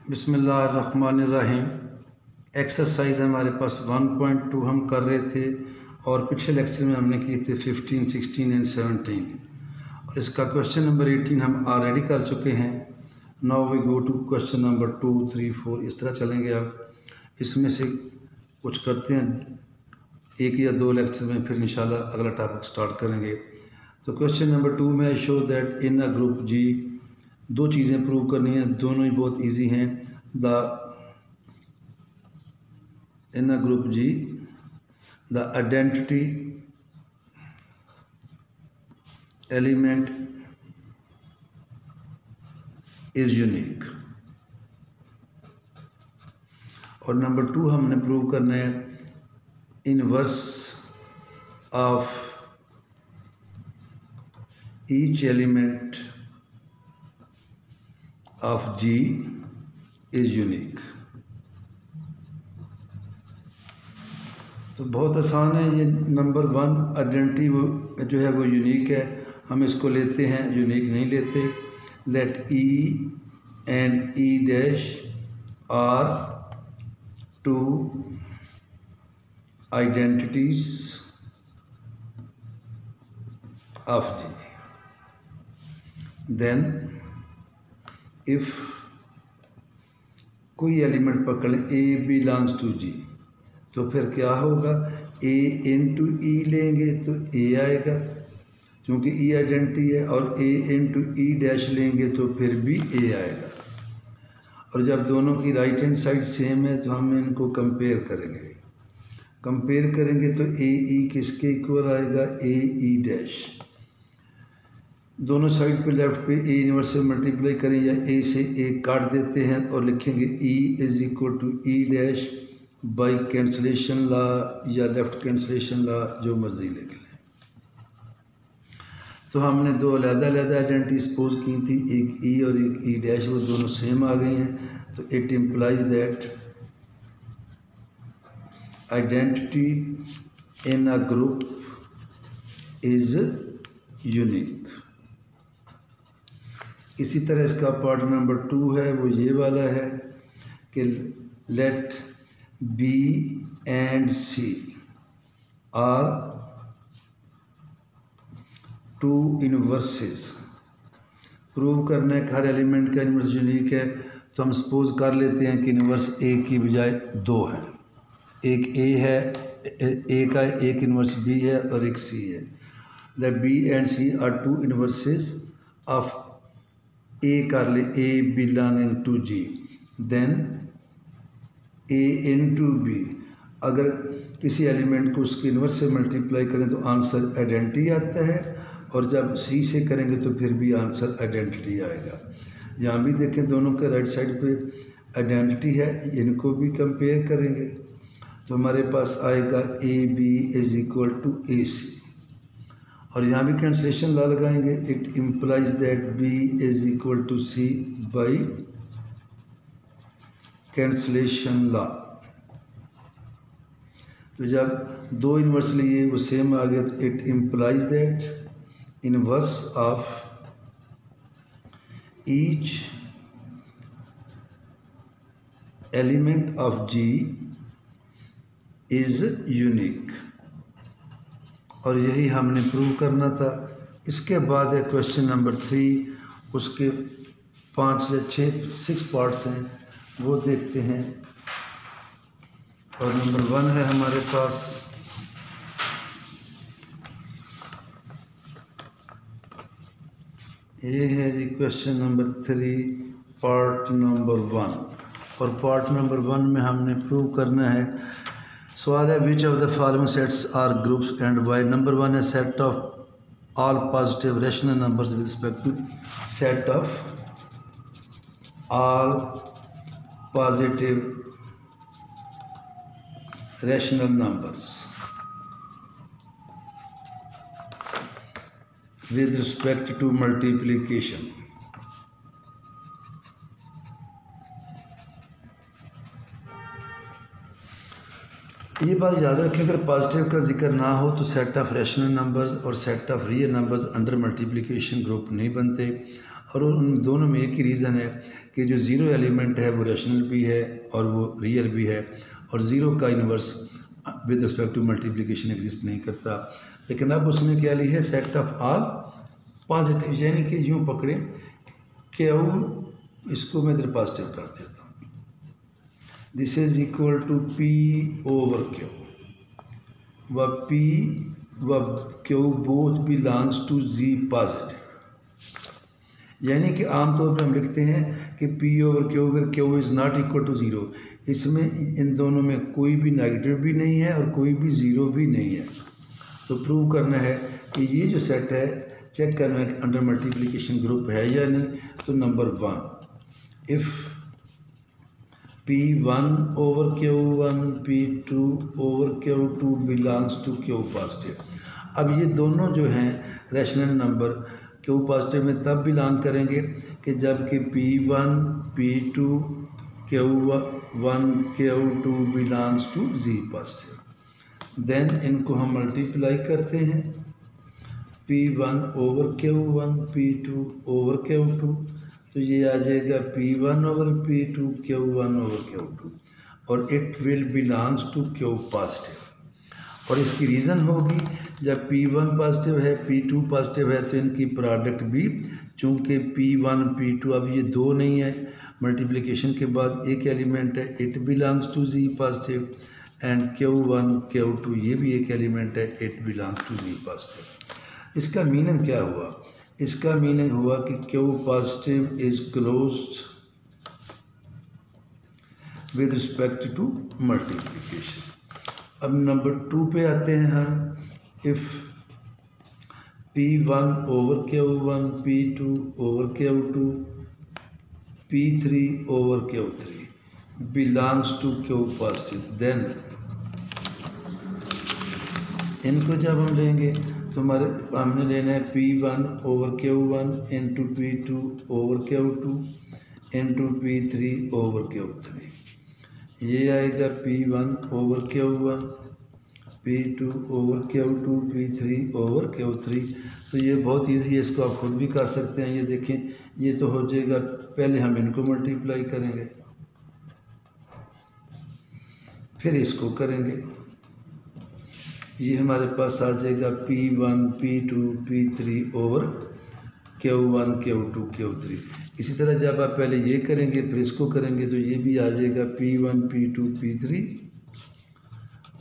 बिस्मिल्लाहिर्रहमानिर्रहीम। एक्सरसाइज हमारे पास 1.2 हम कर रहे थे और पिछले लेक्चर में हमने किए थे 15, 16 एंड 17 और इसका क्वेश्चन नंबर 18 हम ऑलरेडी कर चुके हैं। Now we go to question number 2, 3, 4 इस तरह चलेंगे। अब इसमें से कुछ करते हैं एक या दो लेक्चर में, फिर इंशाल्लाह अगला टॉपिक स्टार्ट करेंगे। तो क्वेश्चन नंबर 2 में show that in a group G, दो चीज़ें प्रूव करनी है, दोनों ही बहुत इजी हैं। In a group G the identity element is unique. और नंबर 2 हमने प्रूव करना है inverse of each element of G is unique. तो बहुत आसान है ये। नंबर 1 आइडेंटिटी वो जो है वो यूनिक है, हम इसको लेते हैं, यूनिक नहीं लेते। Let e and e dash are two identities of G. Then if कोई एलिमेंट पकड़ लें ए बिलोंग्स टू जी, तो फिर क्या होगा, ए इंटू ई लेंगे तो ए आएगा क्योंकि ई आइडेंटिटी है, और ए इंटू ई डैश लेंगे तो फिर भी ए आएगा। और जब दोनों की राइट हैंड साइड सेम है तो हम इनको कंपेयर करेंगे। कंपेयर करेंगे तो ए ई किसके इक्वल आएगा, ए ई डैश। दोनों साइड पे लेफ्ट पे ए इनवर्स से मल्टीप्लाई करें या ए से ए काट देते हैं और लिखेंगे e is equal to e dash by cancellation law या लेफ्ट कैंसलेशन लॉ, जो मर्जी लिख लें। तो हमने दो अलग-अलग आइडेंटिटी सपोज की थी, एक ई और एक ई डैश, वो दोनों सेम आ गई हैं। तो it implies that identity in a group is unique. इसी तरह इसका पार्ट नंबर 2 है, वो ये वाला है कि let B and C are two inverses. प्रूव करना है कि हर एलिमेंट का इनवर्स यूनिक है। तो हम सपोज कर लेते हैं कि इनवर्स ए की बजाय 2 हैं, एक ए है, ए का एक इनवर्स बी है और एक सी है। Let B and C are two inverses of A कर ले A belonging to G, then A into B. अगर किसी एलिमेंट को उसके इन्वर्स से मल्टीप्लाई करें तो आंसर आइडेंटिटी आता है, और जब सी से करेंगे तो फिर भी आंसर आइडेंटिटी आएगा। यहाँ भी देखें दोनों के राइट साइड पे आइडेंटिटी है, इनको भी कंपेयर करेंगे तो हमारे पास आएगा A B is equal to A C. और यहाँ भी कैंसलेशन लॉ लगाएंगे, it implies that B is equal to C by cancellation law. तो जब दो इनवर्स लिए वो सेम आ गया तो it implies that inverse of each element of G is unique. और यही हमने प्रूव करना था। इसके बाद है क्वेश्चन नंबर 3, उसके 5 या 6 पार्ट्स हैं, वो देखते हैं। और नंबर 1 है हमारे पास, ये है जी क्वेश्चन नंबर 3 पार्ट नंबर 1। और पार्ट नंबर 1 में हमने प्रूव करना है, सवाल है which of the following sets are groups and why. Number 1 है set of all positive rational numbers with respect to set of all positive rational numbers with respect to multiplication। ये बात याद रखें, अगर पॉजिटिव का जिक्र ना हो तो सेट ऑफ रैशनल नंबर्स और set of real numbers under multiplication group नहीं बनते। और उन दोनों में एक ही रीज़न है कि जो ज़ीरो एलिमेंट है वो रैशनल भी है और वो रियल भी है, और ज़ीरो का inverse with respect to multiplication exist नहीं करता। लेकिन अब उसने क्या ली है, सेट ऑफ ऑल पॉजिटिव, यानी कि यूँ पकड़े क्यू, इसको मैं इधर पॉजिटिव कर देता हूँ, this is equal to p over q, व पी व q both belongs to Z positive. यानी कि आमतौर पर हम लिखते हैं कि p over q is not equal to zero, इसमें इन दोनों में कोई भी नेगेटिव भी नहीं है और कोई भी ज़ीरो भी नहीं है। तो प्रूव करना है कि ये जो सेट है, चेक करना है कि अंडर मल्टीप्लिकेशन ग्रुप है या नहीं। तो number 1, if P1 over Q1 P2 over Q2 belongs to Q positive. अब ये दोनों जो हैं रैशनल नंबर Q पॉजिटिव में तब बिलोंग करेंगे कि जबकि P1 P2 Q1 Q2 belongs to Z positive. Then इनको हम मल्टीप्लाई करते हैं, P1 over Q1 P2 over Q2, तो ये आ जाएगा P1 over P2 Q1 over Q2, और it will belongs to Q positive. और इसकी रीज़न होगी, जब P1 पॉजिटिव है P2 पॉजिटिव है तो इनकी प्रोडक्ट भी, चूँकि P1 P2 अब ये दो नहीं है, मल्टीप्लिकेशन के बाद एक एलिमेंट है, it belongs to Z positive, and Q1 Q2 ये भी एक एलिमेंट है, it belongs to Z positive. इसका मीनिंग क्या हुआ? इसका मीनिंग हुआ कि Q positive is closed with respect to multiplication. अब नंबर 2 पे आते हैं हम, if P1 over Q1 P2 over Q2 P3 over Q3 belongs to Q positive, then इनको जब हम लेंगे तो हमने लेना है P1 over Q1 into P2 over Q2 into P3 over Q3। ये आएगा P1 over Q1 P2 over Q2 P3 over Q3। तो ये बहुत इजी है, इसको आप खुद भी कर सकते हैं। ये देखें, ये तो हो जाएगा, पहले हम इनको मल्टीप्लाई करेंगे फिर इसको करेंगे, ये हमारे पास आ जाएगा P1 P2 P3 over Q1 Q2 Q3। इसी तरह जब आप पहले ये करेंगे फिर इसको करेंगे तो ये भी आ जाएगा P1 P2 P3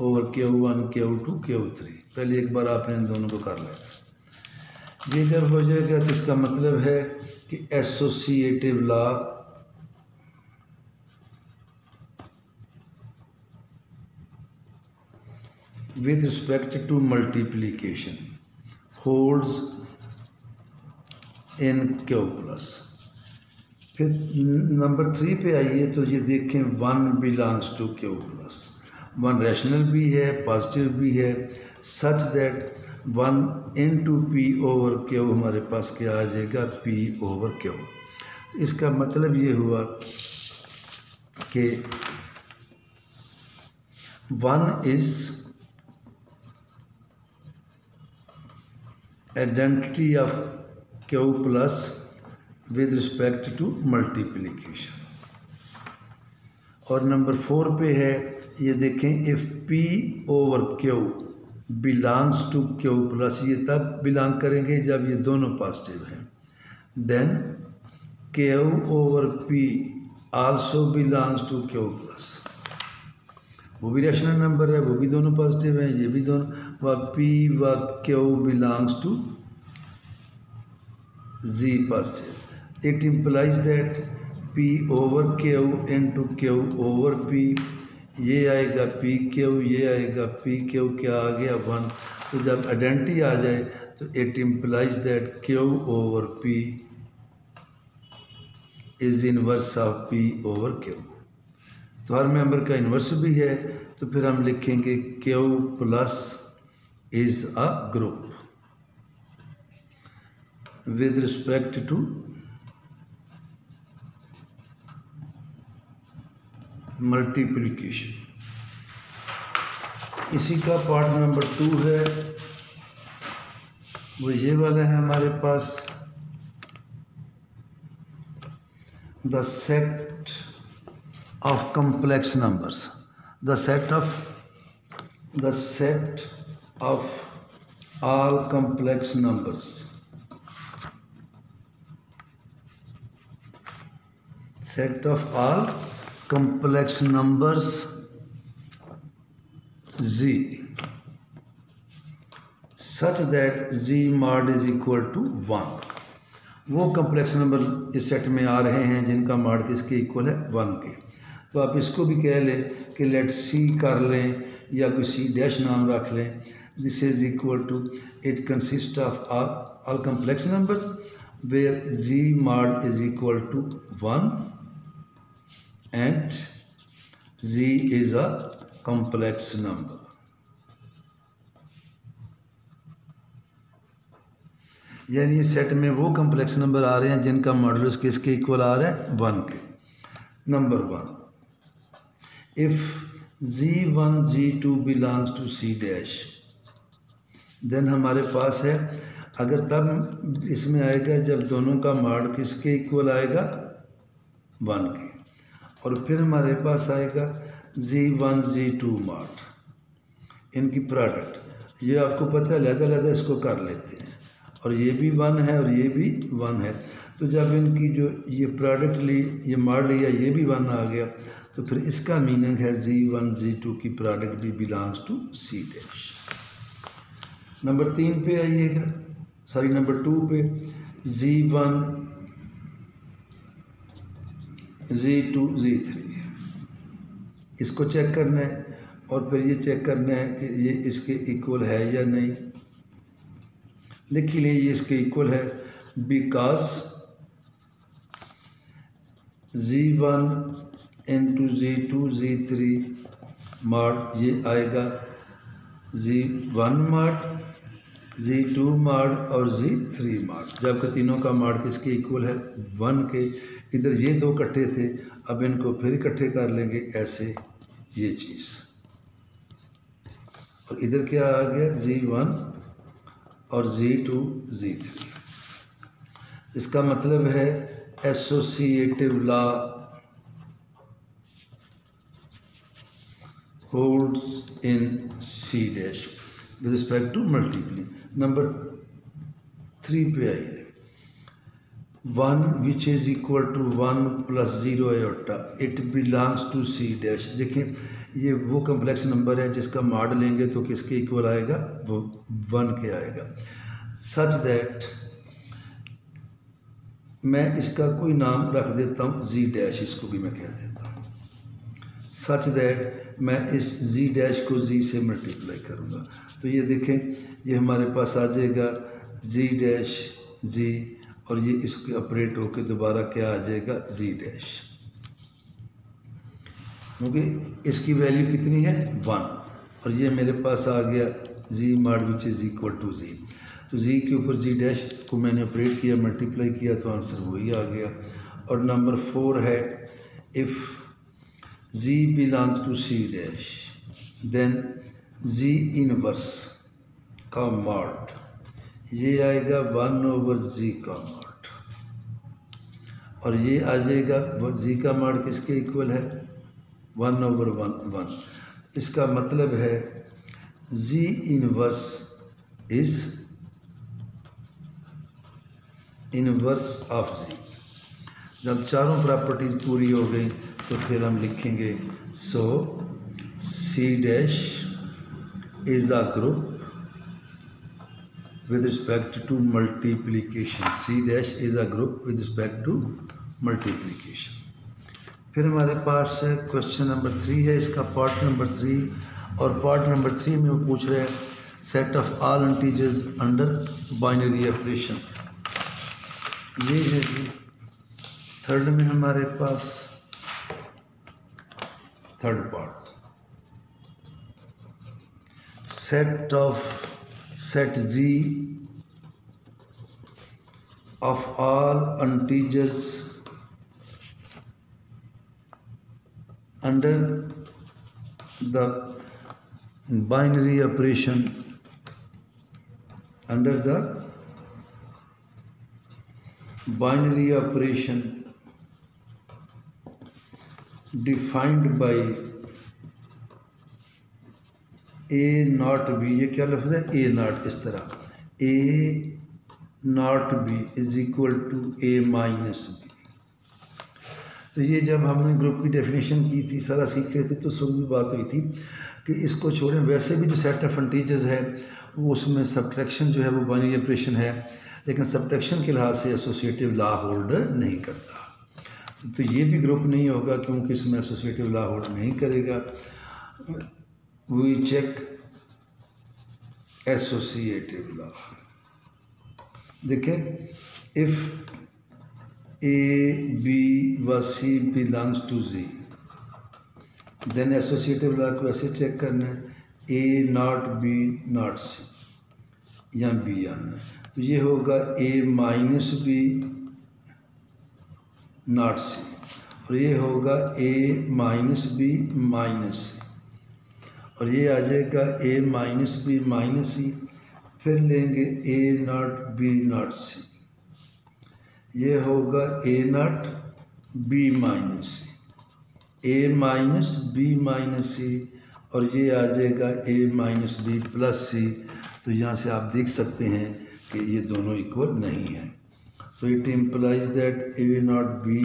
over Q1 Q2 Q3। पहले एक बार आपने इन दोनों को कर लेना। ये जब हो जाएगा तो इसका मतलब है कि associative law with respect to multiplication holds in Q plus। फिर नंबर 3 पे आइए तो ये देखें, 1 belongs to Q plus. 1 rational भी है, पॉजिटिव भी है, such that 1 into P over Q हमारे पास क्या आ जाएगा, P ओवर Q। इसका मतलब ये हुआ कि 1 is identity of Q plus with respect to multiplication। और नंबर 4 पे है, ये देखें, if P over Q belongs to Q plus, ये तब बिलोंग करेंगे जब ये दोनों पॉजिटिव हैं। Then Q over P also belongs to Q plus, वो भी रैशनल नंबर है, वो भी दोनों पॉजिटिव हैं, ये भी दोनों, व P व Q belongs to Z positive. It implies that P over Q into Q over P, ये आएगा P Q, ये आएगा P Q, क्या आ गया 1। तो जब आइडेंटिटी आ जाए तो it implies that Q over P is inverse of P over Q। तो हर मेंबर का इन्वर्स भी है, तो फिर हम लिखेंगे Q plus is a group with respect to multiplication. इसी का पार्ट नंबर 2 है, वो ये वाला है हमारे पास, the set of complex numbers, the set of all complex numbers, set of all complex numbers z such that z mod is equal to 1। वो complex number इस सेट में आ रहे हैं जिनका मॉड किसके इक्वल है 1 के। तो आप इसको भी कह लें कि लेट सी कर लें या कोई सी डैश नाम रख लें। This is equal to, it consist of all complex numbers where z mod is equal to 1 and z is a complex number. यानी इस सेट में वो कम्प्लेक्स नंबर आ रहे हैं जिनका मॉडुलस किसके इक्वल आ रहा है 1 के। Number 1, if z1 z2 belongs to c dash, then हमारे पास है, अगर तब इसमें आएगा जब दोनों का मॉड किसके इक्वल आएगा 1 के। और फिर हमारे पास आएगा z1 z2 मॉड, इनकी प्रोडक्ट। ये आपको पता है अलग-अलग इसको कर लेते हैं, और ये भी 1 है और ये भी 1 है। तो जब इनकी जो ये प्रोडक्ट ली, ये मॉड लिया, ये भी 1 आ गया, तो फिर इसका मीनिंग है z1 z2 की प्रोडक्ट भी belongs to c dash. Number 3 पे आइएगा, सॉरी नंबर 2 पे, z1 z2 z3, इसको चेक करना है और फिर ये चेक करना है कि ये इसके इक्वल है या नहीं। लिख लिए ये इसके इक्वल है, because z1 into z2 z3 mod ये आएगा z1 मॉड, z2 मॉड और z3 मॉड, जबकि तीनों का मॉड किसके इक्वल है 1 के। इधर ये दो इकट्ठे थे, अब इनको फिर इकट्ठे कर लेंगे ऐसे, ये चीज़। और इधर क्या आ गया z1 और z2 z3। इसका मतलब है associative law holds in c dash with respect to multiply. Number 3 पे आइए, 1 which is equal to 1 plus 0 iota, it belongs to c dash. देखें ये वो कम्प्लेक्स नंबर है जिसका मॉड लेंगे तो किसके इक्वल आएगा, वो 1 के आएगा। सच दैट, मैं इसका कोई नाम रख देता हूँ z डैश, इसको भी मैं कह देता हूँ। सच दैट मैं इस z डैश को z से मल्टीप्लाई करूँगा, तो ये देखें ये हमारे पास आ जाएगा z डैश z, और ये इसके ऑपरेट होकर दोबारा क्या आ जाएगा z डैश, क्योंकि इसकी वैल्यू कितनी है 1, और ये मेरे पास आ गया z mod which is equal to z। तो z के ऊपर z डैश को मैंने ऑपरेट किया, मल्टीप्लाई किया, तो आंसर वही आ गया। और नंबर 4 है, if z belongs to c dash then z inverse का मॉड ये आएगा 1/z का मॉड, और ये आ जाएगा z का मॉड किसके इक्वल है 1/1। इसका मतलब है z inverse is inverse of z। जब चारों प्रॉपर्टीज पूरी हो गई तो फिर हम लिखेंगे सो c dash is a group with respect to multiplication, c dash is a group with respect to multiplication। फिर हमारे पास क्वेश्चन नंबर 3 है, इसका पार्ट नंबर 3, और पार्ट नंबर 3 में वो पूछ रहे हैं set of all integers under binary operation. ये है जी थर्ड में हमारे पास third part, set g of all integers under the binary operation defined by A not B, ये क्या लफ्ज़ है, ए नॉट, इस तरह A not B is equal to A minus B. तो ये जब हमने ग्रुप की डेफिनेशन की थी, सारा सीख रहे थे, तो उस वक्त भी बात हुई थी कि इसको छोड़ें। वैसे भी जो सेट ऑफ इंटीजर्स है वो उसमें सब्ट्रैक्शन जो है वो बाइनरी ऑपरेशन है, लेकिन सब्ट्रैक्शन के लिहाज से एसोसिएटिव लॉ होल्ड नहीं करता। तो ये भी ग्रुप नहीं होगा क्योंकि इसमें एसोसिएटिव लॉ होल्ड नहीं करेगा। We check associative law. देखें, इफ ए बी व C belongs to G, then associative law को ऐसे चेक करना है, A not B not C, या बी आना। तो ये होगा A minus B not C, और ये होगा A minus B minus C, और ये आ जाएगा A minus B minus C. फिर लेंगे A not B not C, ये होगा A not B minus C, A minus B minus C, और ये आ जाएगा ए माइनस बी प्लस सी। तो यहाँ से आप देख सकते हैं कि ये दोनों इक्वल नहीं हैं। तो it implies that A not B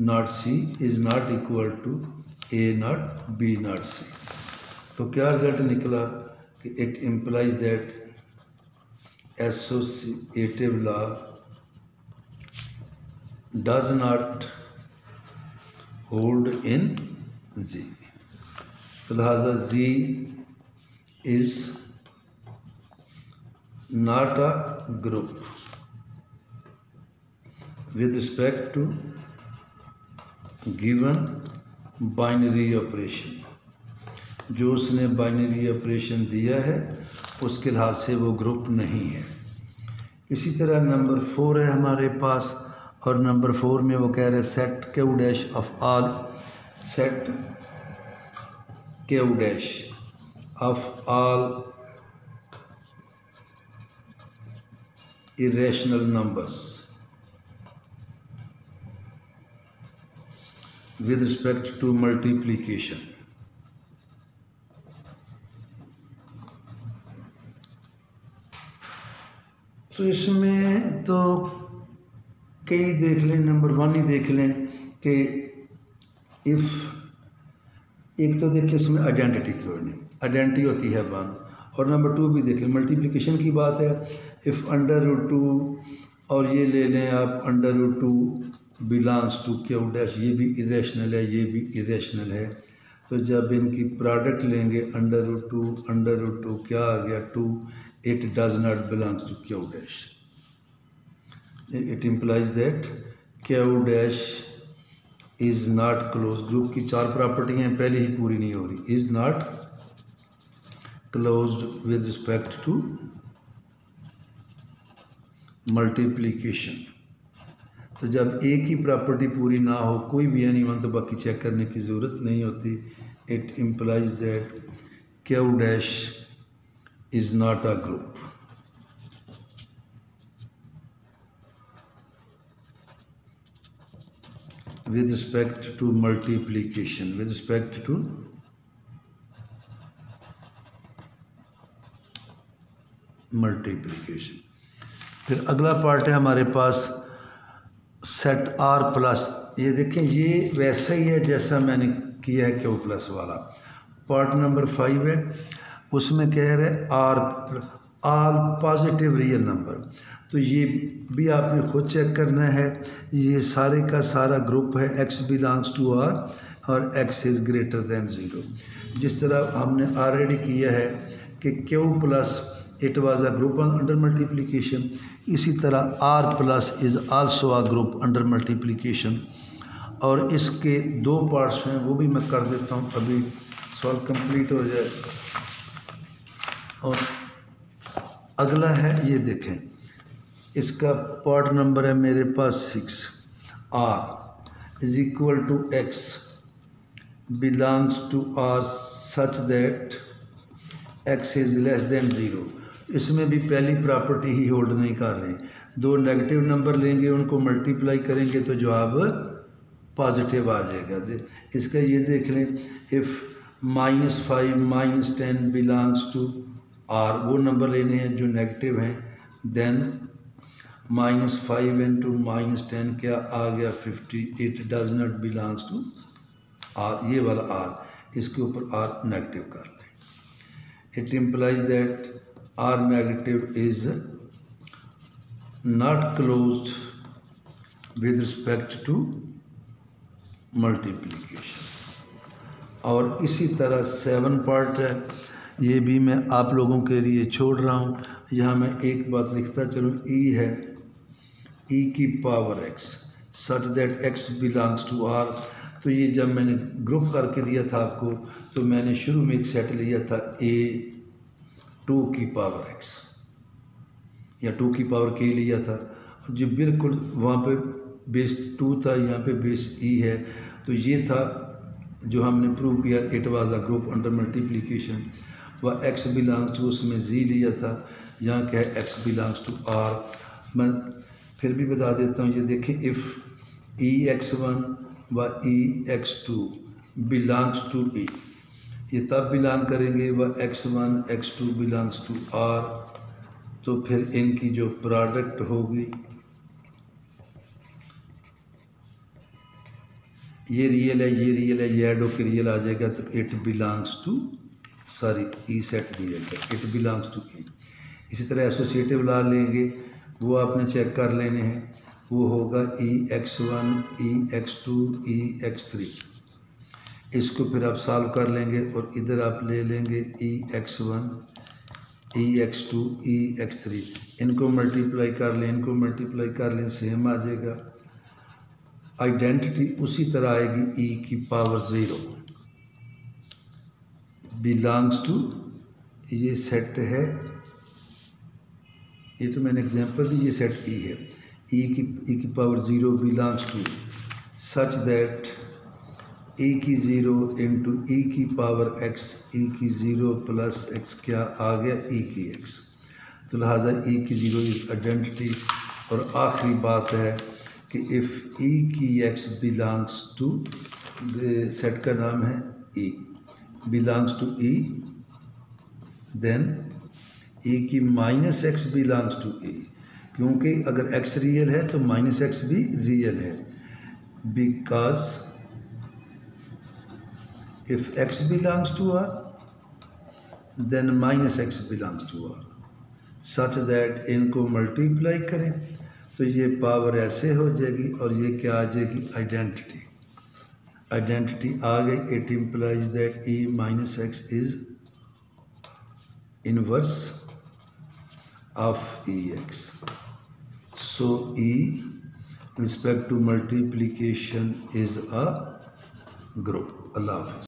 not C is not equal to A not B not C. तो क्या रिजल्ट निकला कि it implies that associative law does not hold in G. तो लिहाजा G is not a group with respect to given binary operation। जो उसने binary operation दिया है उसके लिहाज से वो ग्रुप नहीं है। इसी तरह नंबर 4 है हमारे पास, और नंबर 4 में वो कह रहे हैं set Q dash of all, set Q dash of all irrational numbers with respect to multiplication। तो इसमें तो कई देख लें, नंबर 1 ही देख लें कि इफ़, एक तो देखिए इसमें आइडेंटिटी क्यों नहीं, आइडेंटिटी होती है 1, और नंबर 2 भी देख लें, मल्टीप्लिकेशन की बात है। इफ़ √2, और ये ले लें आप √2 बिलोंग्स टू क्यू डैश, ये भी इरेशनल है, ये भी इरेशनल है। तो जब इनकी प्रोडक्ट लेंगे √2 क्या आ गया 2, it does not belongs to Q dash. It implies that Q dash is not close. Group की 4 प्रॉपर्टियाँ पहले ही पूरी नहीं हो रही। Is not closed with respect to multiplication. तो जब एक ही प्रॉपर्टी पूरी ना हो, कोई भी एनिमल, तो बाकी चेक करने की ज़रूरत नहीं होती। It implies that Q dash is not a group. With respect to multiplication, with respect to multiplication. फिर अगला पार्ट है हमारे पास सेट आर प्लस। ये देखें, ये वैसा ही है जैसा मैंने किया है क्यू प्लस वाला। पार्ट नंबर 5 है, उसमें कह रहे R all positive real number. तो ये भी आपने खुद चेक करना है। ये सारे का सारा ग्रुप है, एक्स बिलोंग्स टू आर और एक्स इज़ ग्रेटर दैन 0। जिस तरह हमने ऑलरेडी किया है कि Q plus it was a group under multiplication, इसी तरह R plus is also a group under multiplication. और इसके 2 पार्ट्स हैं, वो भी मैं कर देता हूँ, अभी सॉल्व कंप्लीट हो जाए। और अगला है, ये देखें, इसका पार्ट नंबर है मेरे पास 6। R is equal to x belongs to R such that x is less than 0। इसमें भी पहली प्रॉपर्टी ही होल्ड नहीं कर रहे। 2 नेगेटिव नंबर लेंगे, उनको मल्टीप्लाई करेंगे तो जवाब पॉजिटिव आ जाएगा। इसका ये देख लें, इफ़ -5 -10 बिलोंग्स टू आर, वो नंबर लेने हैं जो नेगेटिव हैं, देन -5 इंटू -10 क्या आ गया 50, it does not belongs to R, ये वाला आर, इसके ऊपर आर नेगेटिव कर लें। It implies that R negative is not closed with respect to multiplication. और इसी तरह 7 पार्ट है, ये भी मैं आप लोगों के लिए छोड़ रहा हूँ। यहाँ मैं एक बात लिखता चलूँ, ई है ई की power x such that x belongs to R. तो ये जब मैंने ग्रुप करके दिया था आपको, तो मैंने शुरू में एक सेट लिया था ए 2 की पावर एक्स या 2 की पावर के लिया था, जो बिल्कुल वहाँ पे बेस 2 था, यहाँ पे बेस ई है। तो ये था जो हमने प्रूव किया, it was a group under multiplication. वह एक्स बिलोंग्स टू, उसमें जी लिया था, यहाँ क्या है एक्स बिलोंग्स टू आर। मैं फिर भी बता देता हूँ, ये देखें, इफ़ ई x1 व ई x2 बिलोंग्स टू ई, ये तब बिलोंग करेंगे वह x1 x2 belongs to R, तो फिर इनकी जो प्रोडक्ट होगी, ये रियल है, ये रियल है, ये ऐड होकर रियल आ जाएगा, तो it belongs to, sorry e set दिया गया, इट बिलोंग्स टू ई। इसी तरह एसोसिएटिव ला लेंगे, वो आपने चेक कर लेने हैं, वो होगा ई x1 ई x2 ई x3। इसको फिर आप सॉल्व कर लेंगे और इधर आप ले लेंगे ई x1 ई x2 ई x3, इनको मल्टीप्लाई कर लें, इनको मल्टीप्लाई कर लें, सेम आ जाएगा। आइडेंटिटी उसी तरह आएगी, ई की पावर 0 बिलोंग्स टू, ये सेट है, ये तो मैंने एग्जांपल दी, ये सेट ई है, ई की power 0 belongs to such that E की 0 इंटू ई की पावर x, ई की 0 प्लस x क्या आ गया ई की x, तो लिहाजा ई की 0 इज आइडेंटिटी। और आखिरी बात है कि इफ़ ई की x बिलोंग्स टू, सेट का नाम है ई बिलोंग्स टू ई, देन ई की -x बिलोंग्स टू ई, क्योंकि अगर x रियल है तो -x भी रियल है, because if x belongs to R then -x belongs to R, such that इनको मल्टीप्लाई करें तो ये पावर ऐसे हो जाएगी और ये क्या आ जाएगी आइडेंटिटी। आइडेंटिटी आ गई, it implies that E -x is inverse of EX. So E respect to multiplication is a group. Allah Hafiz.